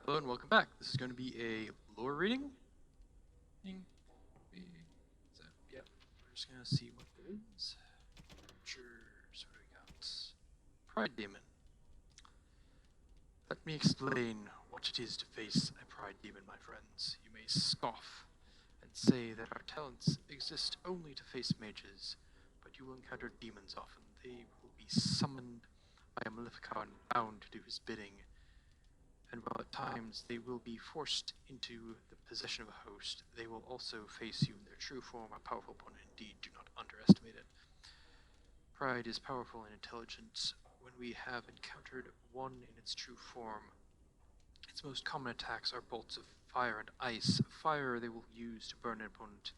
Hello and welcome back. This is going to be a lore reading. So, yeah, we're just going to see what it is. What do we got? Pride Demon. Let me explain what it is to face a Pride Demon, my friends. You may scoff and say that our talents exist only to face mages, but you will encounter demons often. They will be summoned by a Maleficar and bound to do his bidding. And while at times they will be forced into the possession of a host, they will also face you in their true form, a powerful opponent indeed. Do not underestimate it. Pride is powerful and intelligent. When we have encountered one in its true form, its most common attacks are bolts of fire and ice. Fire they will use to burn an opponent,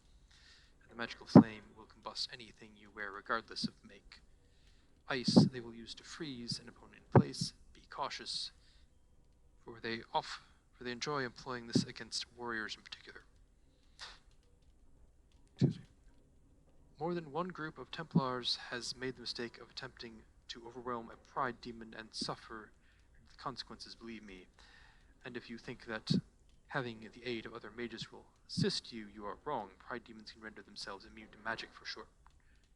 and the magical flame will combust anything you wear regardless of make. Ice they will use to freeze an opponent in place. Be cautious, for they enjoy employing this against warriors in particular. Excuse me. More than one group of Templars has made the mistake of attempting to overwhelm a pride demon and suffer the consequences, believe me. And if you think that having the aid of other mages will assist you, you are wrong. Pride demons can render themselves immune to magic for short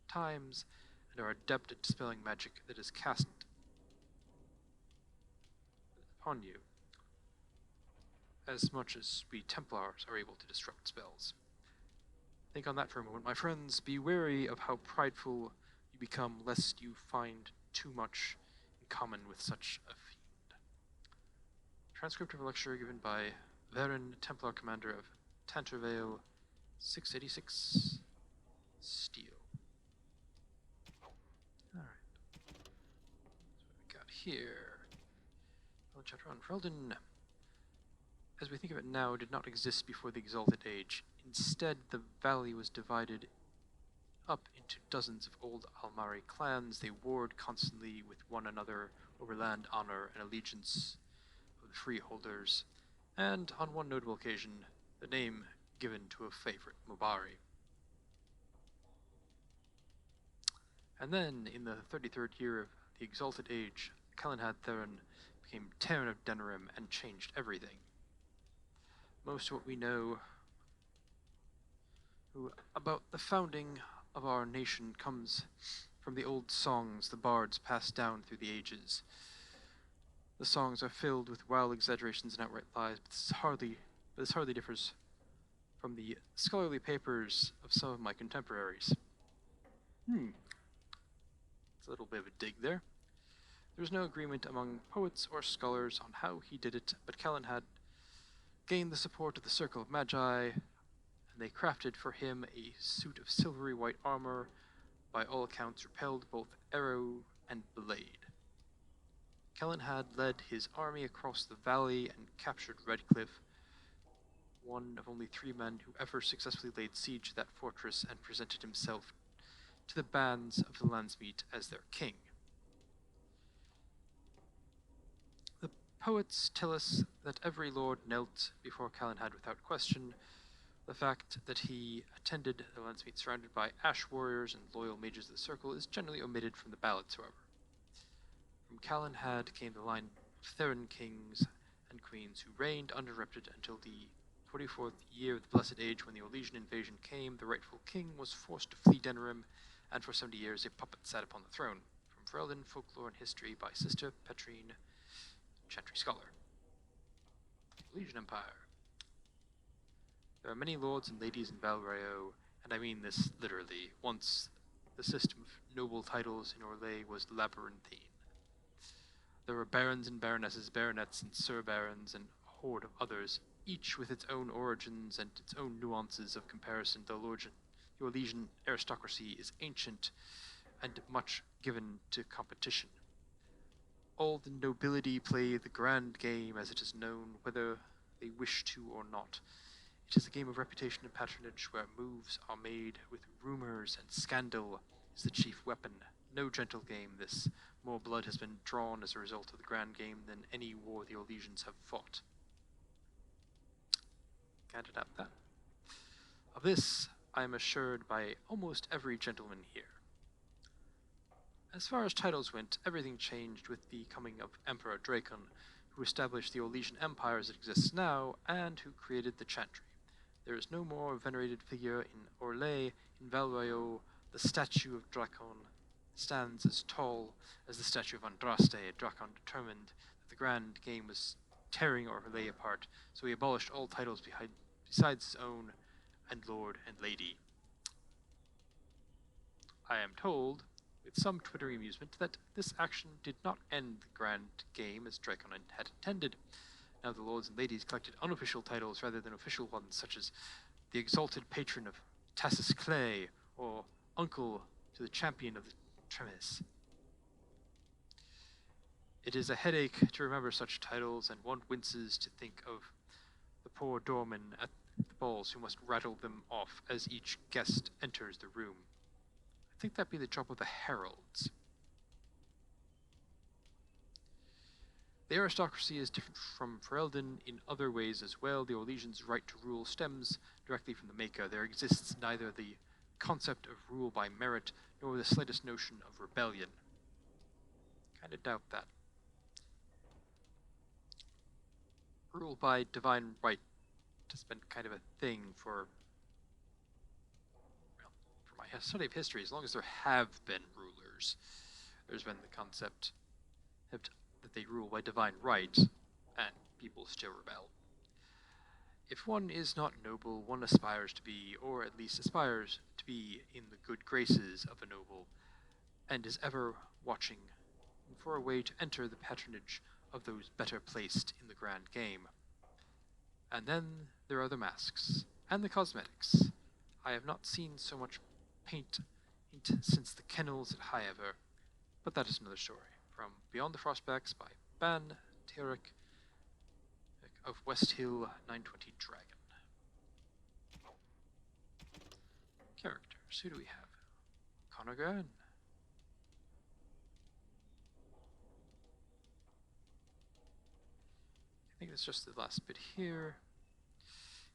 times, and are adept at dispelling magic that is cast upon you, as much as we Templars are able to disrupt spells. Think on that for a moment, my friends. Be wary of how prideful you become, lest you find too much in common with such a fiend. Transcript of a lecture given by Varen, Templar Commander of Tantervale, 686 Steel. Alright. That's what we got here. Chapter on Ferelden, as we think of it now, did not exist before the Exalted Age. Instead, the valley was divided up into dozens of old Almari clans. They warred constantly with one another over land, honor, and allegiance of the freeholders, and on one notable occasion, the name given to a favorite Mubari. And then, in the 33rd year of the Exalted Age, Calenhad Theron became Terran of Denerim and changed everything. Most of what we know about the founding of our nation comes from the old songs the bards passed down through the ages. The songs are filled with wild exaggerations and outright lies, but this hardly differs from the scholarly papers of some of my contemporaries. It's a little bit of a dig there. There was no agreement among poets or scholars on how he did it, but Callan had gained the support of the Circle of Magi, and they crafted for him a suit of silvery white armor, by all accounts repelled both arrow and blade. Kellen had led his army across the valley and captured Redcliffe, one of only 3 men who ever successfully laid siege to that fortress and presented himself to the bands of the Landsmeet as their king. The poets tell us that every lord knelt before Calenhad without question. The fact that he attended the Landsmeet surrounded by ash warriors and loyal mages of the Circle is generally omitted from the ballads, however. From Calenhad came the line of Theron kings and queens who reigned uninterrupted until the 44th year of the Blessed Age, when the Orlesian invasion came. The rightful king was forced to flee Denerim, and for 70 years a puppet sat upon the throne. From Ferelden, Folklore and History by Sister Petrine, Chantry Scholar. Orlesian Empire. There are many lords and ladies in Valrayo, and I mean this literally. Once the system of noble titles in Orlais was labyrinthine. There were barons and baronesses, baronets and sir-barons, and a horde of others, each with its own origins and its own nuances of comparison. The Orlesian aristocracy is ancient and much given to competition. All the nobility play the grand game, as it is known, whether they wish to or not. It is a game of reputation and patronage, where moves are made with rumors, and scandal is the chief weapon. No gentle game, this. More blood has been drawn as a result of the grand game than any war the Orlesians have fought. Can't doubt that. Of this, I am assured by almost every gentleman here. As far as titles went, everything changed with the coming of Emperor Dracon, who established the Orlesian Empire as it exists now, and who created the Chantry. There is no more venerated figure in Orlais. In Valrayo, the statue of Drakon stands as tall as the statue of Andraste. Drakon determined that the grand game was tearing Orlais apart, so he abolished all titles besides his own and Lord and Lady. I am told, with some twittering amusement, that this action did not end the grand game as Drakon had intended. Now the lords and ladies collected unofficial titles rather than official ones, such as the exalted patron of Tassus Clay, or uncle to the champion of the Tremes. It is a headache to remember such titles, and one winces to think of the poor doorman at the balls who must rattle them off as each guest enters the room. I think that'd be the job of the heralds. The aristocracy is different from Ferelden in other ways as well. The Orlesians' right to rule stems directly from the Maker. There exists neither the concept of rule by merit nor the slightest notion of rebellion. Kind of doubt that. Rule by divine right has been kind of a thing for my study of history. As long as there have been rulers, there's been the concept that they rule by divine right, and people still rebel. If one is not noble, one aspires to be, or at least aspires to be, in the good graces of a noble, and is ever watching for a way to enter the patronage of those better placed in the grand game. And then there are the masks, and the cosmetics. I have not seen so much paint since the kennels at Highever, but that is another story. From Beyond the Frostbacks by Ban Tarek of West Hill 920 Dragon. Characters, who do we have? Conaghan. I think that's just the last bit here.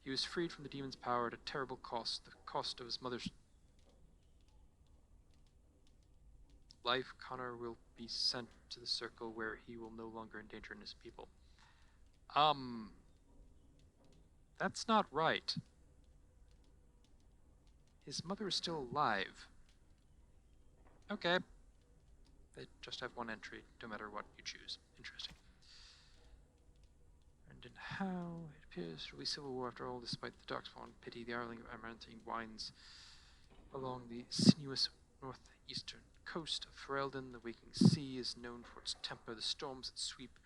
He was freed from the demon's power at a terrible cost, the cost of his mother's life. Connor will be sent to the circle where he will no longer endanger innocent people. That's not right. His mother is still alive. Okay. They just have one entry, no matter what you choose. Interesting. And in how it appears there will be civil war after all, despite the darkspawn pity, the Arling of Amarantine winds along the sinuous northeastern coast of Ferelden. The waking sea is known for its temper. The storms that sweep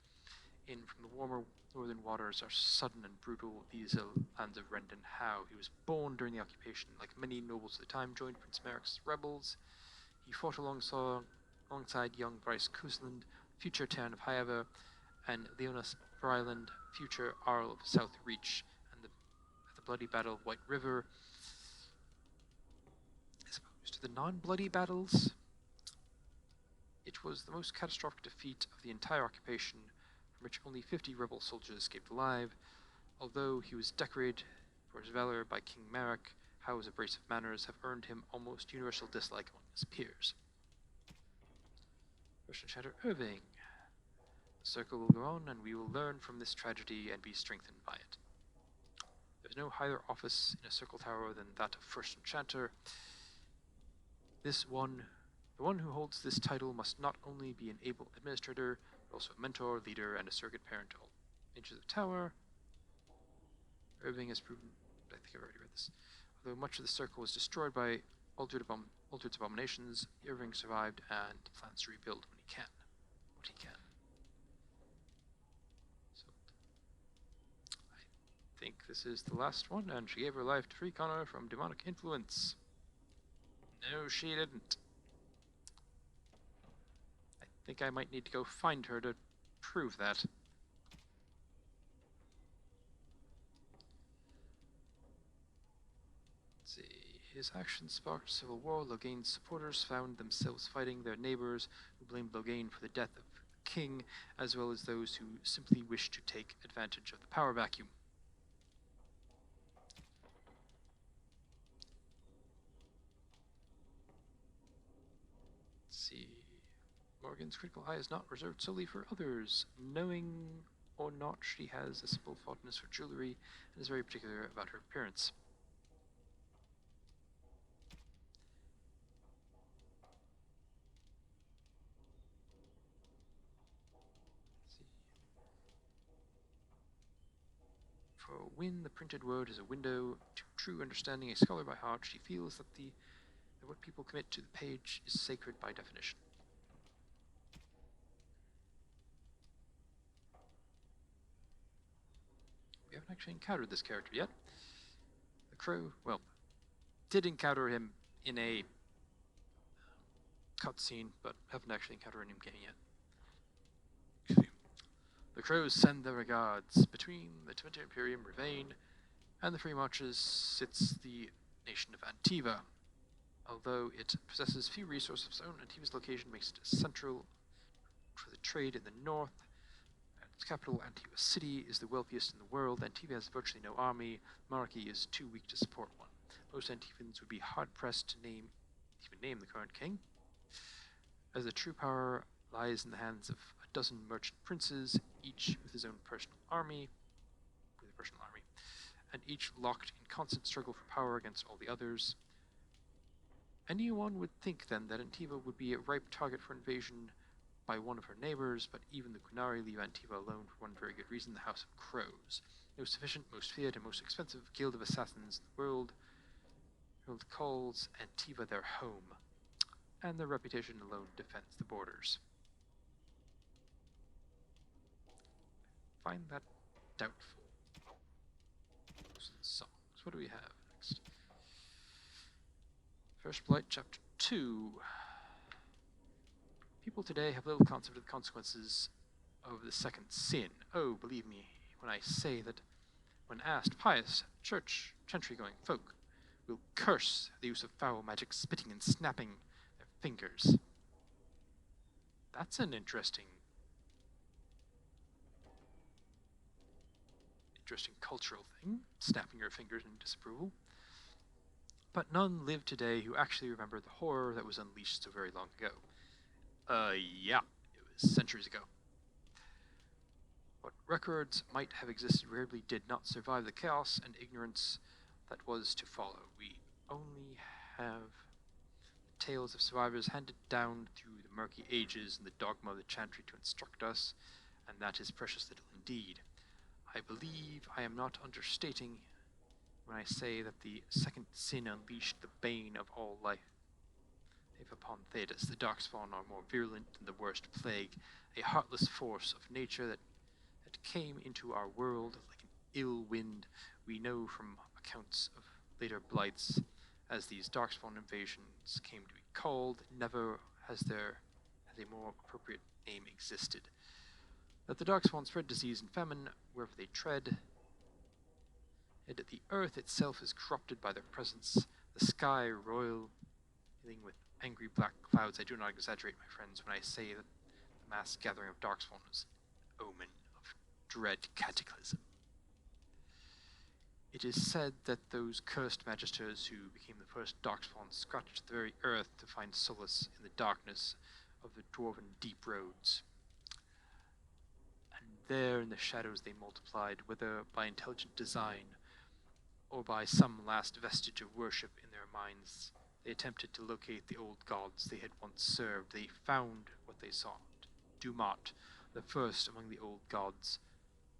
in from the warmer northern waters are sudden and brutal. These are lands of Rendon Howe. He was born during the occupation. Like many nobles of the time, joined Prince Merrick's rebels. He fought alongside young Bryce Cousland, future Terran of Highever, and Leonas Bryland, future Arl of South Reach, and at the bloody battle of White River. As opposed to the non-bloody battles, it was the most catastrophic defeat of the entire occupation, from which only 50 rebel soldiers escaped alive. Although he was decorated for his valor by King Marek, Howe's abrasive manners have earned him almost universal dislike among his peers. First Enchanter Irving. The circle will go on, and we will learn from this tragedy and be strengthened by it. There is no higher office in a circle tower than that of First Enchanter. The one who holds this title must not only be an able administrator, but also a mentor, leader, and a surrogate parent to all ages of the tower. Irving has proven, I think I've already read this. Although much of the circle was destroyed by Aldred's abominations, Irving survived and plans to rebuild what he can. So, I think this is the last one, and she gave her life to free Connor from demonic influence. No, she didn't. I think I might need to go find her to prove that. Let's see. His actions sparked civil war. Loghain's supporters found themselves fighting their neighbors who blamed Loghain for the death of the king, as well as those who simply wished to take advantage of the power vacuum. Let's see. Morgan's critical eye is not reserved solely for others. Knowing or not, she has a simple fondness for jewelry and is very particular about her appearance. For when the printed word is a window to true understanding, a scholar by heart, she feels that what people commit to the page is sacred by definition. We haven't actually encountered this character yet. The crow, well, did encounter him in a cutscene, but haven't actually encountered him game yet. The crows send their regards. Between the Twente Imperium, Ravane, and the Free Marches sits the nation of Antiva. Although it possesses few resources of its own, Antiva's location makes it central for the trade in the north. Its capital, Antiva City, is the wealthiest in the world. Antiva has virtually no army. Monarchy is too weak to support one. Most Antivans would be hard-pressed to even name the current king, as the true power lies in the hands of a dozen merchant princes, each with his own personal army, and each locked in constant struggle for power against all the others. Anyone would think then that Antiva would be a ripe target for invasion by one of her neighbors, but even the Qunari leave Antiva alone for one very good reason: the House of Crows. The most efficient, most feared, and most expensive guild of assassins in the world calls Antiva their home, and their reputation alone defends the borders. Find that doubtful. Songs. What do we have next? First Blight, Chapter 2. People today have little concept of the consequences of the second sin. Oh, believe me when I say that when asked, pious, church, chantry-going folk will curse the use of foul magic, spitting and snapping their fingers. That's an interesting cultural thing, snapping your fingers in disapproval. But none live today who actually remember the horror that was unleashed so very long ago. Yeah, it was centuries ago. What records might have existed rarely did not survive the chaos and ignorance that was to follow. We only have tales of survivors handed down through the murky ages and the dogma of the chantry to instruct us, and that is precious little indeed. I believe I am not understating when I say that the second sin unleashed the bane of all life upon Thedas. The Darkspawn are more virulent than the worst plague, a heartless force of nature that came into our world like an ill wind. We know from accounts of later blights, as these Darkspawn invasions came to be called, never has a more appropriate name existed. That the Darkspawn spread disease and famine wherever they tread, and that the earth itself is corrupted by their presence, the sky roiling with angry black clouds. I do not exaggerate, my friends, when I say that the mass gathering of Darkspawn is an omen of dread cataclysm. It is said that those cursed magisters who became the first Darkspawn scratched the very earth to find solace in the darkness of the Dwarven deep roads. And there in the shadows they multiplied, whether by intelligent design or by some last vestige of worship in their minds. They attempted to locate the old gods they had once served. They found what they sought. Dumat, the first among the old gods,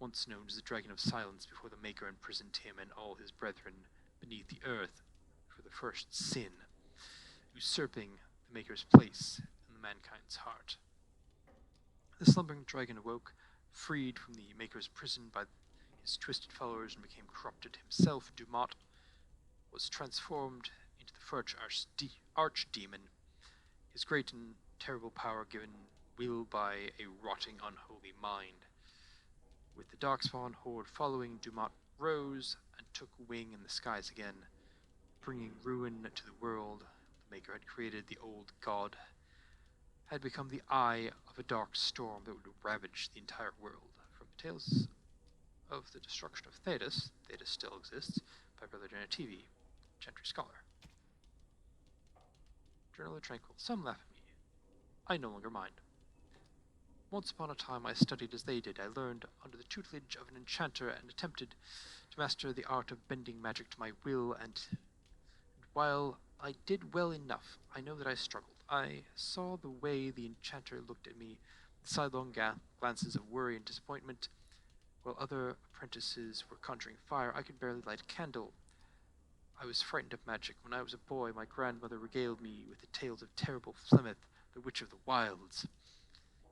once known as the Dragon of Silence, before the Maker imprisoned him and all his brethren beneath the earth for the first sin, usurping the Maker's place in the mankind's heart. The slumbering dragon awoke, freed from the Maker's prison by his twisted followers, and became corrupted himself. Dumat was transformed into the archdemon, his great and terrible power given will by a rotting, unholy mind. With the Darkspawn horde following, Dumat rose and took wing in the skies again, bringing ruin to the world the Maker had created. The old god had become the eye of a dark storm that would ravage the entire world. From the tales of the destruction of Thedas still exists, by Brother Genetivi, Gentry Scholar. Journal of Tranquil. Some laugh at me. I no longer mind. Once upon a time I studied as they did. I learned under the tutelage of an enchanter and attempted to master the art of bending magic to my will, and while I did well enough, I know that I struggled. I saw the way the enchanter looked at me, the sidelong glances of worry and disappointment. While other apprentices were conjuring fire, I could barely light a candle. I was frightened of magic. When I was a boy, my grandmother regaled me with the tales of terrible Flemeth, the Witch of the Wilds.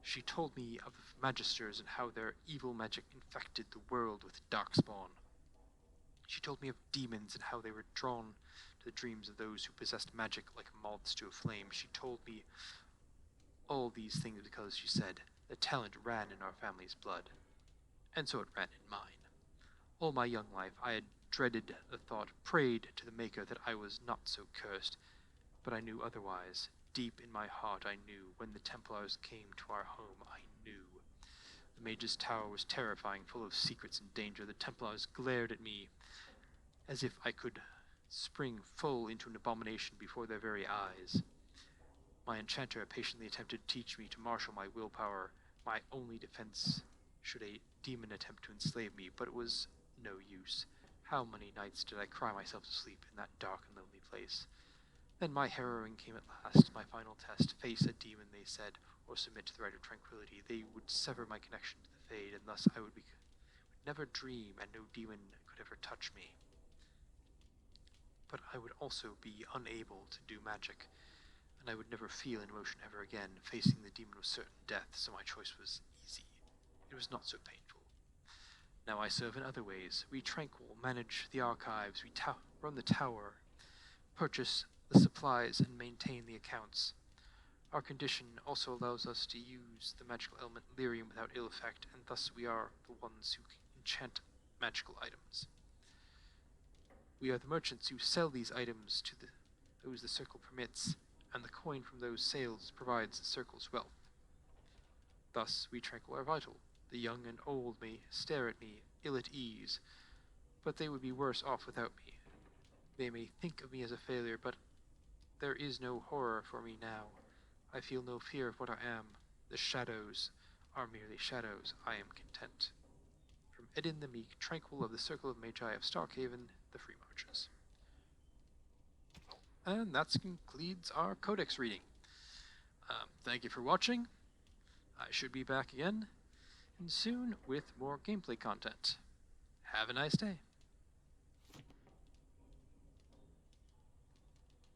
She told me of magisters and how their evil magic infected the world with darkspawn. She told me of demons and how they were drawn to the dreams of those who possessed magic like moths to a flame. She told me all these things because, she said, the talent ran in our family's blood. And so it ran in mine. All my young life I had dreaded the thought, prayed to the Maker that I was not so cursed, but I knew otherwise. Deep in my heart I knew. When the Templars came to our home, I knew. The Mage's Tower was terrifying, full of secrets and danger. The Templars glared at me as if I could spring full into an abomination before their very eyes. My enchanter patiently attempted to teach me to marshal my willpower, my only defense should a demon attempt to enslave me, but it was no use. How many nights did I cry myself to sleep in that dark and lonely place? Then my harrowing came at last, my final test. Face a demon, they said, or submit to the rite of tranquility. They would sever my connection to the Fade, and thus I would never dream, and no demon could ever touch me. But I would also be unable to do magic, and I would never feel an emotion ever again. Facing the demon was certain death, so my choice was easy. It was not so painful. Now I serve in other ways. We tranquil, manage the archives, we run the tower, purchase the supplies, and maintain the accounts. Our condition also allows us to use the magical element lyrium without ill effect, and thus we are the ones who enchant magical items. We are the merchants who sell these items to those the circle permits, and the coin from those sales provides the circle's wealth. Thus we tranquil are vital. The young and old may stare at me, ill at ease, but they would be worse off without me. They may think of me as a failure, but there is no horror for me now. I feel no fear of what I am. The shadows are merely shadows. I am content. From Edin the Meek, tranquil of the Circle of Magi of Starkhaven, the Free Marches. And that concludes our Codex reading. Thank you for watching. I should be back again, and soon with more gameplay content. Have a nice day.